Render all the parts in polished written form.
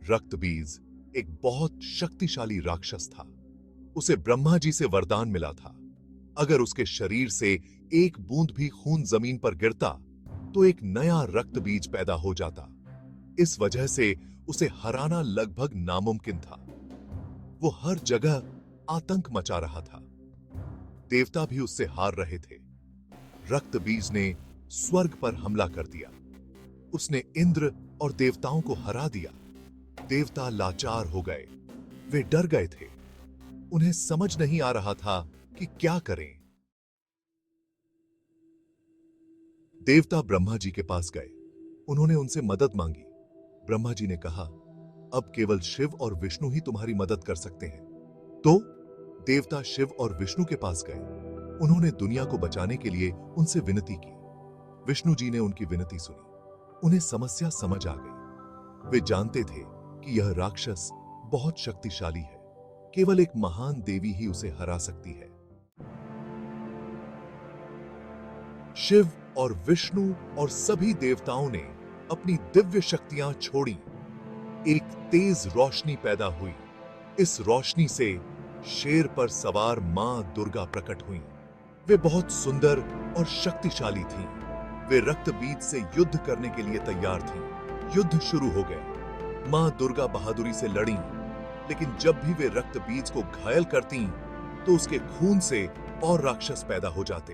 रक्तबीज एक बहुत शक्तिशाली राक्षस था। उसे ब्रह्मा जी से वरदान मिला था, अगर उसके शरीर से एक बूंद भी खून जमीन पर गिरता तो एक नया रक्तबीज पैदा हो जाता। इस वजह से उसे हराना लगभग नामुमकिन था। वो हर जगह आतंक मचा रहा था। देवता भी उससे हार रहे थे। रक्तबीज ने स्वर्ग पर हमला कर दिया। उसने इंद्र और देवताओं को हरा दिया। देवता लाचार हो गए। वे डर गए थे। उन्हें समझ नहीं आ रहा था कि क्या करें। देवता ब्रह्मा जी के पास गए। उन्होंने उनसे मदद मांगी। ब्रह्मा जी ने कहा, अब केवल शिव और विष्णु ही तुम्हारी मदद कर सकते हैं। तो देवता शिव और विष्णु के पास गए। उन्होंने दुनिया को बचाने के लिए उनसे विनती की। विष्णु जी ने उनकी विनती सुनी। उन्हें समस्या समझ आ गई। वे जानते थे कि यह राक्षस बहुत शक्तिशाली है। केवल एक महान देवी ही उसे हरा सकती है। शिव और विष्णु और सभी देवताओं ने अपनी दिव्य शक्तियां छोड़ी। एक तेज रोशनी पैदा हुई। इस रोशनी से शेर पर सवार मां दुर्गा प्रकट हुई। वे बहुत सुंदर और शक्तिशाली थीं। वे रक्तबीज से युद्ध करने के लिए तैयार थीं। युद्ध शुरू हो गया। मां दुर्गा बहादुरी से लड़ी, लेकिन जब भी वे रक्तबीज को घायल करतीं, तो उसके खून से और राक्षस पैदा हो जाते।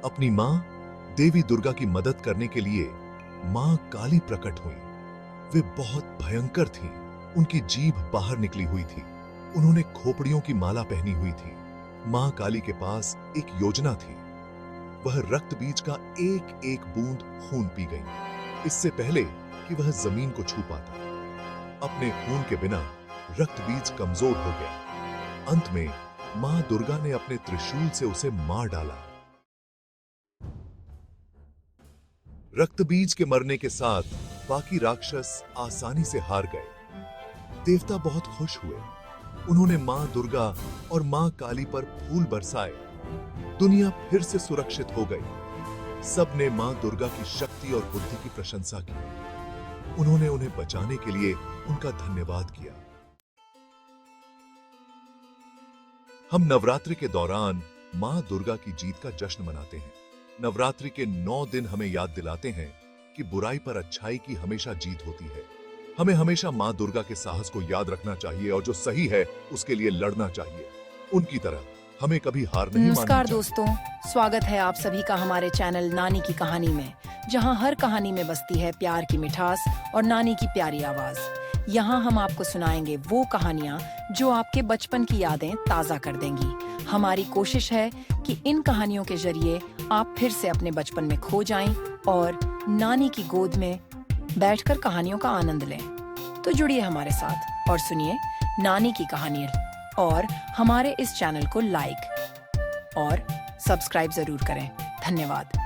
अपनी मां देवी दुर्गा की मदद करने के लिए मां काली प्रकट हुई। वे बहुत भयंकर थीं। उनकी जीभ बाहर निकली हुई थी। उन्होंने खोपड़ियों की माला पहनी हुई थी। मां काली के पास एक योजना थी। वह रक्तबीज का एक एक बूंद खून पी गई, इससे पहले कि वह जमीन को छू पाता। अपने खून के बिना रक्तबीज कमजोर हो गया। अंत में मां दुर्गा ने अपने त्रिशूल से उसे मार डाला। रक्तबीज के मरने के साथ बाकी राक्षस आसानी से हार गए। देवता बहुत खुश हुए। उन्होंने मां दुर्गा और मां काली पर फूल बरसाए। दुनिया फिर से सुरक्षित हो गई। सबने मां दुर्गा की शक्ति और बुद्धि की प्रशंसा की। उन्होंने उन्हें बचाने के लिए उनका धन्यवाद किया। हम नवरात्रि के दौरान मां दुर्गा की जीत का जश्न मनाते हैं। नवरात्रि के 9 दिन हमें याद दिलाते हैं कि बुराई पर अच्छाई की हमेशा जीत होती है। हमें हमेशा मां दुर्गा के साहस को याद रखना चाहिए और जो सही है उसके लिए लड़ना चाहिए। उनकी तरह हमें कभी हार नहीं माननी नमस्कार चाहिए। दोस्तों, स्वागत है आप सभी का हमारे चैनल नानी की कहानी में, जहां हर कहानी में बसती है प्यार की मिठास और नानी की प्यारी आवाज। यहाँ हम आपको सुनाएंगे वो कहानियाँ जो आपके बचपन की यादें ताज़ा कर देंगी। हमारी कोशिश है कि इन कहानियों के जरिए आप फिर से अपने बचपन में खो जाएं और नानी की गोद में बैठकर कहानियों का आनंद लें। तो जुड़िए हमारे साथ और सुनिए नानी की कहानी और हमारे इस चैनल को लाइक और सब्सक्राइब जरूर करें। धन्यवाद।